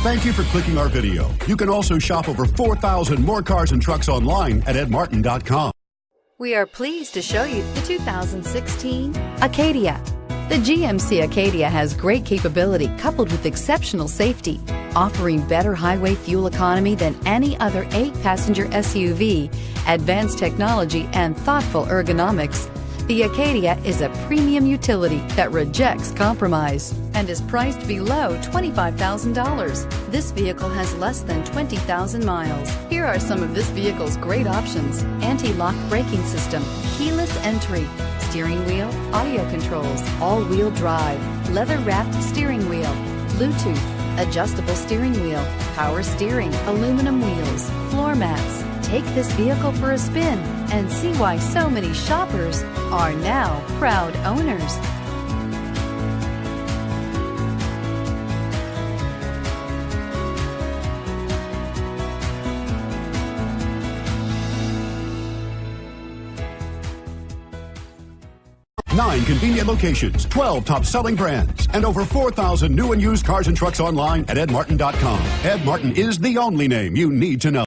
Thank you for clicking our video. You can also shop over 4,000 more cars and trucks online at edmartin.com. We are pleased to show you the 2016 Acadia. The GMC Acadia has great capability coupled with exceptional safety, offering better highway fuel economy than any other 8-passenger SUV, advanced technology, and thoughtful ergonomics. The Acadia is a premium utility that rejects compromise and is priced below $25,000. This vehicle has less than 20,000 miles. Here are some of this vehicle's great options: anti-lock braking system, keyless entry, steering wheel audio controls, all-wheel drive, leather-wrapped steering wheel, Bluetooth, adjustable steering wheel, power steering, aluminum wheels, floor mats. Take this vehicle for a spin and see why so many shoppers are now proud owners. Nine convenient locations, 12 top-selling brands, and over 4,000 new and used cars and trucks online at edmartin.com. Ed Martin is the only name you need to know.